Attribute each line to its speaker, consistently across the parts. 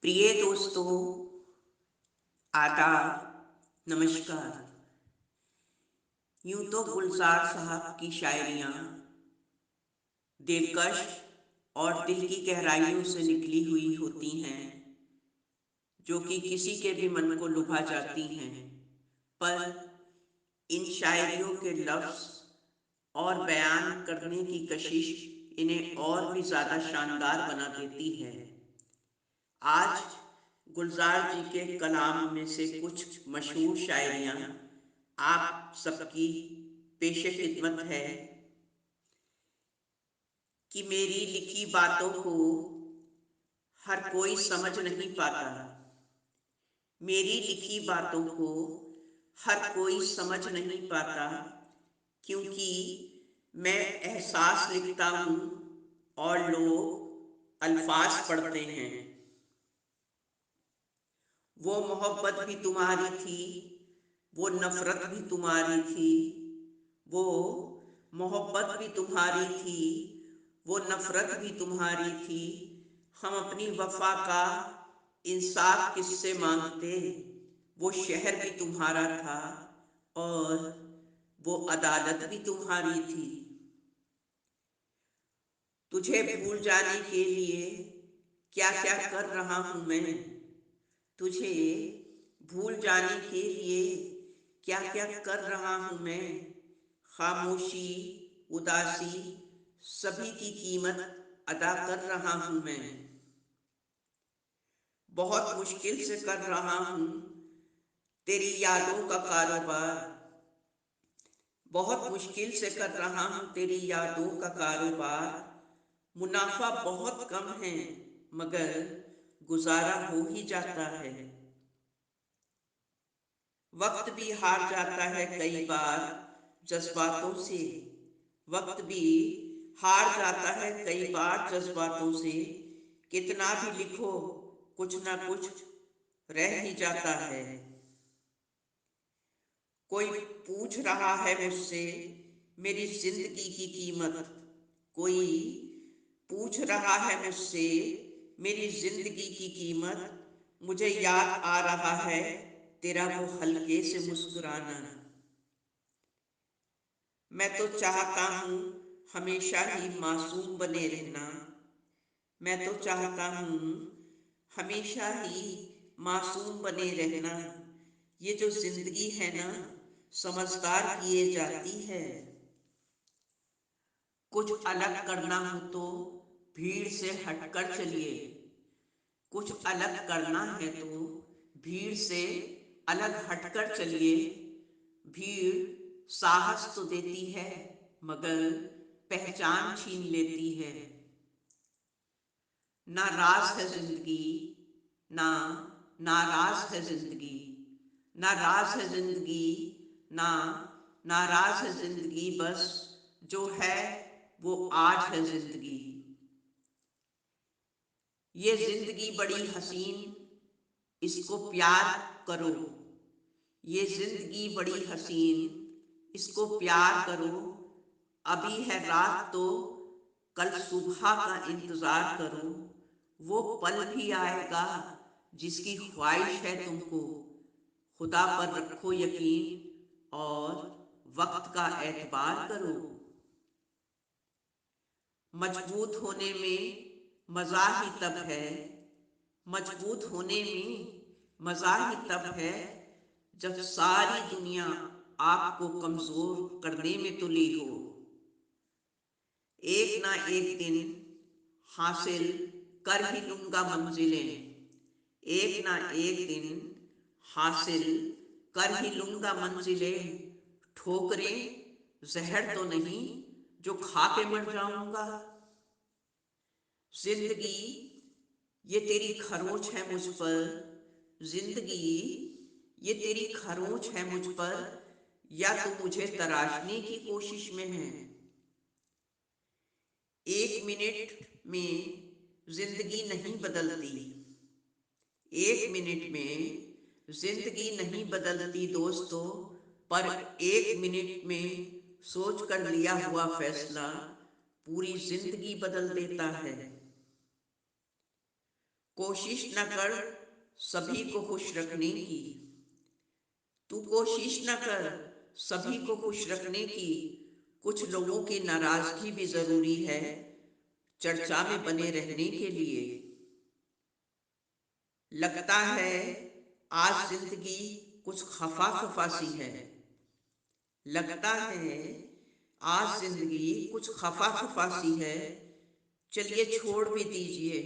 Speaker 1: प्रिय दोस्तों, आदाब, नमस्कार। यूं तो गुलजार साहब की शायरियाँ दिलकश और दिल की गहराइयों से निकली हुई होती हैं, जो कि किसी के भी मन को लुभा जाती हैं। पर इन शायरियों के लफ्ज़ और बयान करने की कशिश इन्हें और भी ज़्यादा शानदार बना देती है। आज गुलजार जी के कलाम में से कुछ मशहूर शायरियाँ आप सबकी पेशे खिदमत है कि मेरी लिखी बातों को हर कोई समझ नहीं पाता। मेरी लिखी बातों को हर कोई समझ नहीं पाता, क्योंकि मैं एहसास लिखता हूँ और लोग अल्फाज पढ़ते हैं। वो मोहब्बत भी तुम्हारी थी, वो नफरत भी तुम्हारी थी। वो मोहब्बत भी तुम्हारी थी, वो नफरत भी तुम्हारी थी। हम अपनी वफा का इंसाफ किससे मांगते? वो शहर भी तुम्हारा था और वो अदालत भी तुम्हारी थी। तुझे भूल जाने के लिए क्या क्या कर रहा हूँ मैं। तुझे भूल जाने के लिए क्या क्या कर रहा हूँ मैं। खामोशी, उदासी, सभी की कीमत अदा कर रहा हूँ मैं। बहुत मुश्किल से कर रहा हूँ तेरी यादों का कारोबार। बहुत मुश्किल से कर रहा हूँ तेरी यादों का कारोबार। मुनाफा बहुत कम है, मगर गुजारा हो ही जाता है। वक्त भी हार जाता है कई बार जज्बातों से। वक्त भी हार जाता है कई बार जज्बातों से। कितना भी लिखो, कुछ ना कुछ रह ही जाता है। कोई पूछ रहा है मुझसे मेरी जिंदगी की कीमत। कोई पूछ रहा है मुझसे मेरी जिंदगी की कीमत। मुझे याद आ रहा है तेरा वो हल्के से मुस्कुराना। मैं तो चाहता हूँ हमेशा ही मासूम बने रहना। मैं तो चाहता हूँ हमेशा ही मासूम बने रहना। ये जो जिंदगी है ना, समझदार किए जाती है। कुछ अलग करना हो तो भीड़ से हटकर चलिए। कुछ अलग करना है तो भीड़ से अलग हटकर चलिए। भीड़ साहस तो देती है, मगर पहचान छीन लेती है। ना राज है जिंदगी, ना नाराज है जिंदगी। ना राज है जिंदगी, ना नाराज है जिंदगी। बस जो है वो आज है जिंदगी। ये जिंदगी बड़ी हसीन, इसको प्यार करो। ये जिंदगी बड़ी हसीन, इसको प्यार करो। अभी है रात तो कल सुबह का इंतजार करो। वो पल भी आएगा जिसकी ख्वाहिश है तुमको। खुदा पर रखो यकीन और वक्त का एतबार करो। मजबूत होने में मजा ही तब है। मजबूत होने में मजा ही तब है जब सारी दुनिया आपको कमजोर करने में तुली हो। एक ना एक दिन हासिल कर ही लूंगा मंजिलें। एक ना एक दिन हासिल कर ही लूंगा मंजिलें। ठोकरें जहर तो नहीं जो खा के मर जाऊंगा। जिंदगी ये तेरी खरोंच है मुझ पर। जिंदगी ये तेरी खरोंच है मुझ पर, या तू मुझे तराशने की कोशिश में है। एक मिनट में जिंदगी नहीं बदलती। एक मिनट में जिंदगी नहीं बदलती दोस्तों, पर एक मिनट में सोच कर लिया हुआ फैसला पूरी जिंदगी बदल देता है। कोशिश न कर सभी को खुश रखने की। तू कोशिश न कर सभी को खुश रखने की। कुछ लोगों की नाराजगी भी जरूरी है चर्चा में बने रहने के लिए। लगता है आज जिंदगी कुछ खफा खफा सी है। लगता है आज जिंदगी कुछ खफा खफा सी है। चलिए छोड़ भी दीजिए,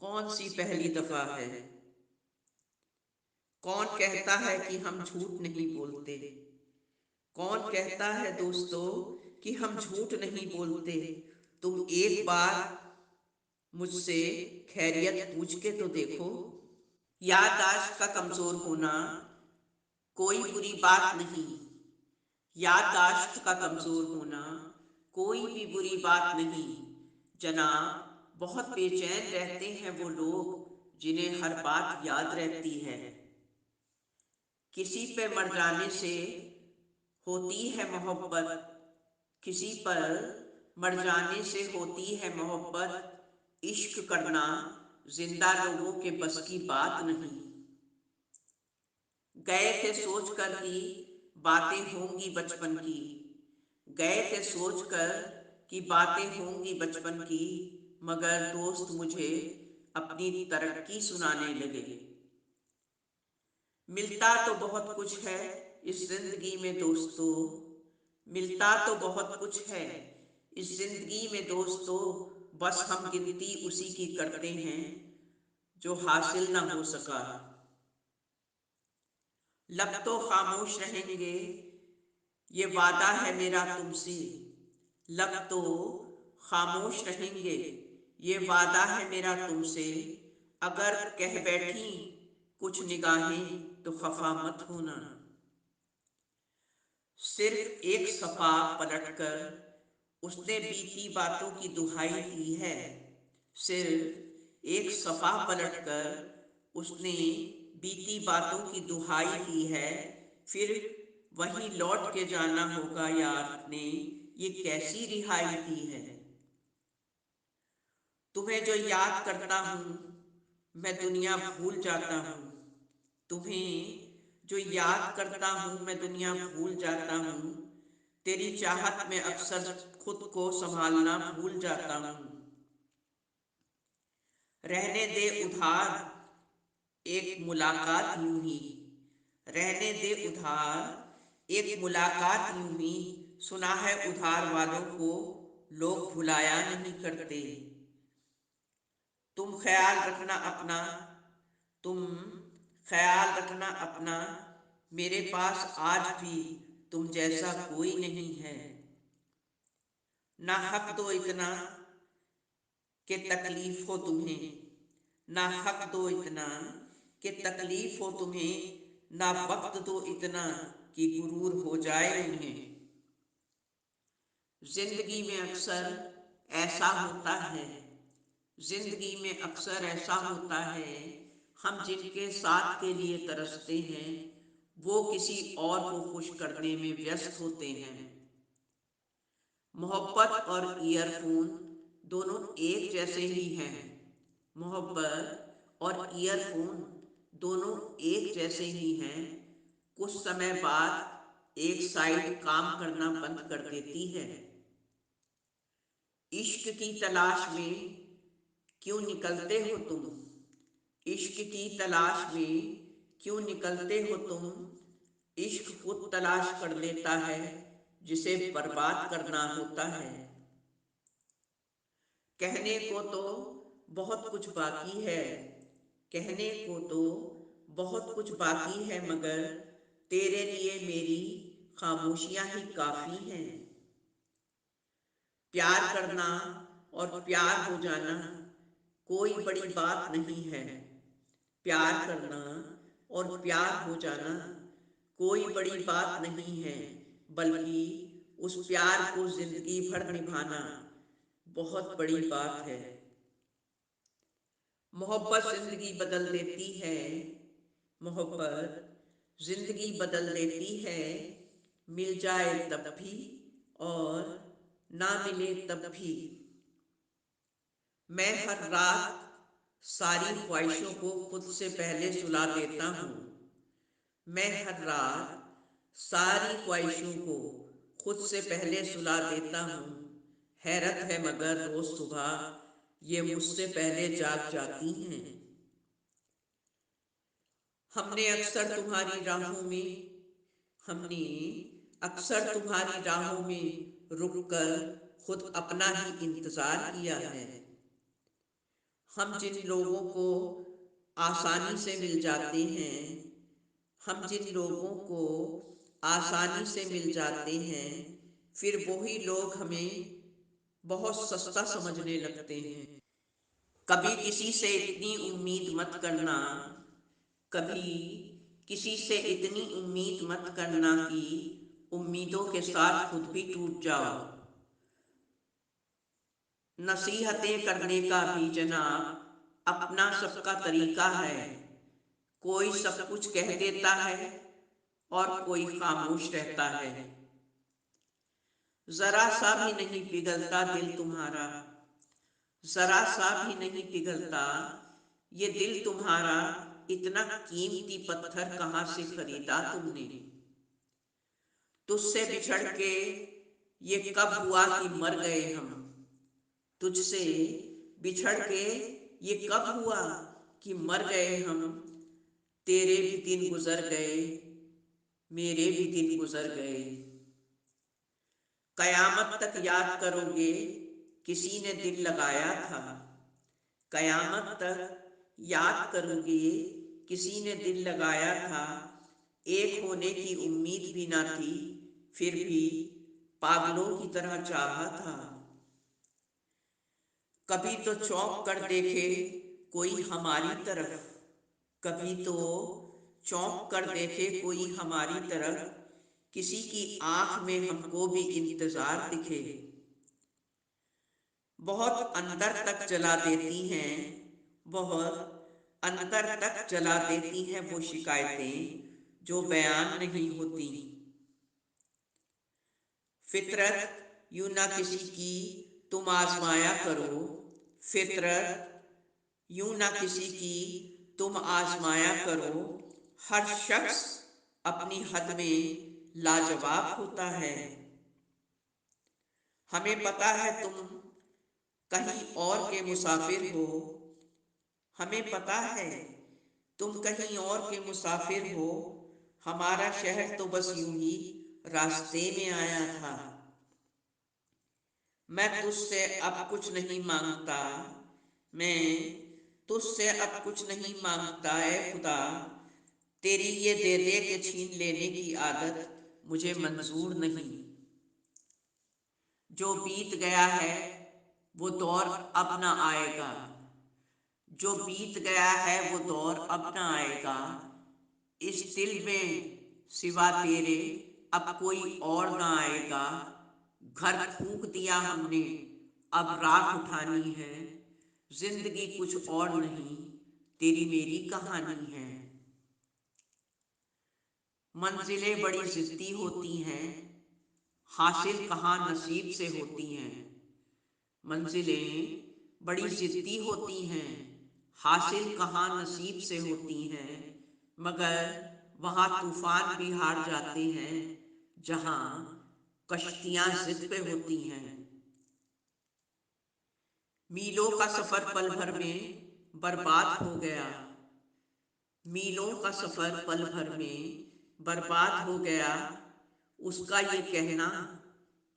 Speaker 1: कौन सी पहली दफा है। कौन कहता है कि हम झूठ नहीं बोलते। कौन कहता है दोस्तों कि हम झूठ नहीं बोलते। तुम एक बार मुझसे खैरियत पूछ के तो देखो। याददाश्त का कमजोर होना कोई बुरी बात नहीं। याददाश्त का कमजोर होना कोई भी बुरी बात नहीं। जनाब, बहुत बेचैन रहते हैं वो लोग जिन्हें हर बात याद रहती है। किसी पे मर जाने से होती है मोहब्बत। किसी पर मर जाने से होती है मोहब्बत। इश्क करना जिंदा लोगों के बस की बात नहीं। गए थे सोच कर कि बातें होंगी बचपन की। गए थे सोच कर कि बातें होंगी बचपन की। मगर दोस्त मुझे अपनी तरक्की सुनाने लगे। मिलता तो बहुत कुछ है इस जिंदगी में दोस्तों। मिलता तो बहुत कुछ है इस जिंदगी में दोस्तों। बस हम गिनती उसी की करते हैं जो हासिल ना हो सका। लब तो खामोश रहेंगे ये वादा है मेरा तुमसे। लब तो खामोश रहेंगे ये वादा है मेरा तुमसे। अगर कह बैठी कुछ निगाहें तो खफा मत होना। सिर्फ एक सफा पलटकर उसने बीती बातों की दुहाई दी है। सिर्फ एक सफा पलटकर उसने बीती बातों की दुहाई दी है। फिर वहीं लौट के जाना होगा यार ने ये कैसी रिहाई दी है। तुम्हें जो याद करता हूँ मैं दुनिया भूल जाता हूँ। तुम्हें जो याद करता हूँ मैं दुनिया भूल जाता हूँ। तेरी चाहत में अक्सर खुद को संभालना भूल जाता हूँ। रहने दे उधार एक मुलाकात यूं ही। रहने दे उधार एक मुलाकात यूं ही। सुना है उधार वालों को लोग भुलाया नहीं करते। तुम ख्याल रखना अपना। तुम ख्याल रखना अपना। मेरे पास आज भी तुम जैसा कोई नहीं है। ना हक दो इतना कि तकलीफ हो तुम्हें। ना हक दो इतना कि तकलीफ हो तुम्हें। ना वक्त दो इतना कि गुरूर हो जाए उन्हें। जिंदगी में अक्सर ऐसा होता है। जिंदगी में अक्सर ऐसा होता है। हम जिनके साथ के लिए तरसते हैं वो किसी और को खुश करने में व्यस्त होते हैं। मोहब्बत और ईयरफोन दोनों एक जैसे ही हैं। मोहब्बत और ईयरफोन दोनों एक जैसे ही हैं। कुछ समय बाद एक साइड काम करना बंद कर देती है। इश्क की तलाश में क्यों निकलते हो तुम। इश्क की तलाश में क्यों निकलते हो तुम। इश्क खुद तलाश कर लेता है जिसे बर्बाद करना होता है। कहने को तो बहुत कुछ बाकी है। कहने को तो बहुत कुछ बाकी है मगर तेरे लिए मेरी खामोशियां ही काफी हैं। प्यार करना और प्यार हो जाना कोई बड़ी बात नहीं है। प्यार करना और प्यार हो जाना कोई बड़ी बात नहीं है। बल्कि उस प्यार को जिंदगी भर निभाना बहुत बड़ी बात है। मोहब्बत जिंदगी बदल देती है। मोहब्बत जिंदगी बदल देती है। मिल जाए तब भी और ना मिले तब भी। मैं हर रात ساری خواہشوں کو خود سے پہلے سلا دیتا ہوں۔ میں ہر رات ساری خواہشوں کو خود سے پہلے سلا دیتا ہوں۔ حیرت ہے مگر روز صبح یہ مجھ سے پہلے جاگ جاتی ہیں۔ ہم نے اکثر تمہاری راہوں میں ہم نے اکثر تمہاری راہوں میں رک کر خود اپنا ہی انتظار کیا ہے۔ ہم جن لوگوں کو آسانی سے مل جاتے ہیں ہم جن لوگوں کو آسانی سے مل جاتے ہیں پھر وہی لوگ ہمیں بہت سستا سمجھنے لگتے ہیں۔ کبھی کسی سے اتنی امید مت کرنا، کبھی کسی سے اتنی امید مت کرنا کہ امیدوں کے ساتھ خود بھی ٹوٹ جاؤ۔ نصیحتیں کرنے کا بھی جناب اپنا سب کا طریقہ ہے۔ کوئی سب کچھ کہہ دیتا ہے اور کوئی خاموش رہتا ہے۔ ذرا سا بھی نہیں پگھلتا دل تمہارا، ذرا سا بھی نہیں پگھلتا یہ دل تمہارا، اتنا قیمتی پتھر کہاں سے خریدا تم نے؟ تجھ سے بچھڑ کے یہ کب ہوا کہ مر گئے ہم؟ تجھ سے بچھڑ کے یہ کب ہوا کہ مر گئے ہم؟ تیرے بھی دن گزر گئے، میرے بھی دن گزر گئے۔ قیامت تک یاد کرو گے کسی نے دل لگایا تھا، قیامت تک یاد کرو گے کسی نے دل لگایا تھا۔ ایک ہونے کی امید بھی نہ تھی پھر بھی پاگلوں کی طرح چاہا تھا۔ کبھی تو چونک کر دیکھے کوئی ہماری طرف، کبھی تو چونک کر دیکھے کوئی ہماری طرف، کسی کی آنکھ میں ہم کو بھی انتظار دکھے۔ بہت اندر تک جلا دیتی ہیں، بہت اندر تک جلا دیتی ہیں وہ شکایتیں جو بیان نہیں ہوتی۔ فطرت یوں نہ کسی کی تم آزمایا کرو، فطرت یوں نہ کسی کی تم آزمایا کرو۔ ہر شخص اپنی حد میں لاجواب ہوتا ہے۔ ہمیں پتہ ہے تم کہیں اور کے مسافر ہو، ہمیں پتہ ہے تم کہیں اور کے مسافر ہو، ہمارا شہر تو بس یوں ہی راستے میں آیا تھا۔ میں تجھ سے اب کچھ نہیں مانگتا، میں تجھ سے اب کچھ نہیں مانگتا اے خدا، تیری یہ دے دے کے چھین لینے کی عادت مجھے منظور نہیں۔ جو بیت گیا ہے وہ دور اب نہ آئے گا، جو بیت گیا ہے وہ دور اب نہ آئے گا۔ اس دل میں سوا تیرے اب کوئی اور نہ آئے گا۔ گھر پھونک دیا ہم نے اب راکھ اٹھانی ہے، زندگی کچھ اور نہیں تیری میری کہانی ہے۔ منزلیں بڑی ضدی ہوتی ہیں، حاصل کہاں نصیب سے ہوتی ہیں۔ منزلیں بڑی ضدی ہوتی ہیں، حاصل کہاں نصیب سے ہوتی ہیں، مگر وہاں طوفان بھی ہار جاتے ہیں جہاں کشتیاں ضد پہ ہوتی ہیں۔ میلوں کا سفر پل بھر میں برباد ہو گیا، میلوں کا سفر پل بھر میں برباد ہو گیا۔ اس کا یہ کہنا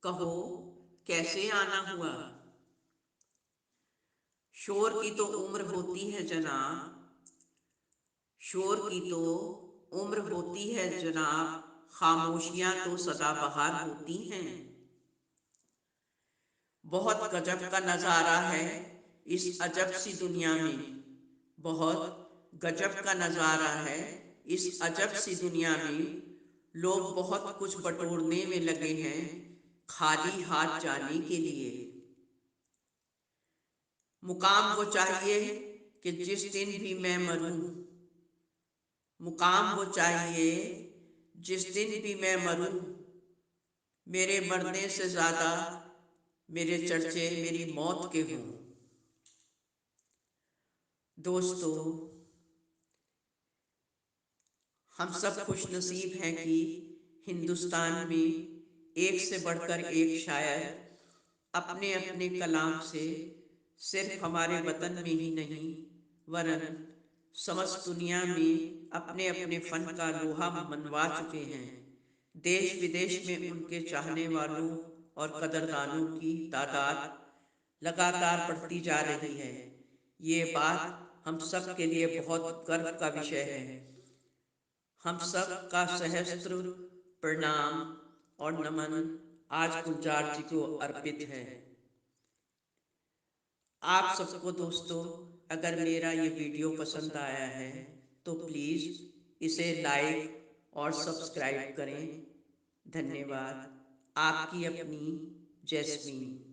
Speaker 1: کہو کیسے آنا ہوا؟ شور کی تو عمر ہوتی ہے جناب، شور کی تو عمر ہوتی ہے جناب، خاموشیاں تو سدا بہار ہوتی ہیں۔ بہت گجب کا نظارہ ہے اس عجب سی دنیا میں، بہت گجب کا نظارہ ہے اس عجب سی دنیا میں۔ لوگ بہت کچھ بٹورنے میں لگے ہیں خالی ہاتھ جانے کے لیے۔ مقام وہ چاہیے کہ جس دن بھی میں مروں، مقام وہ چاہیے جس دن بھی میں مروں، میرے مرنے سے زیادہ میرے چرچے میری موت کے ہوں۔ دوستو، ہم سب خوش نصیب ہیں کہ ہندوستان میں ایک سے بڑھ کر ایک شاعر اپنے اپنے کلام سے صرف ہمارے وطن میں ہی نہیں ورن سمست دنیا میں اپنے اپنے فن کا لوہا منوا چکے ہیں۔ دیش ودیش میں ان کے چاہنے والوں اور قدردانوں کی تعداد لگاتار بڑھتی جا رہی ہے۔ یہ بات ہم سب کے لیے بہت گرو کا وشے ہے۔ ہم سب کا سہستر پرنام اور نمن آج گلزار جی کو ارپت ہے۔ آپ سب کو دوستو، اگر میرا یہ ویڈیو پسند آیا ہے تو پلیز اسے لائک اور سبسکرائب کریں۔ دھنیہ واد۔ آپ کی اپنی جیسمین۔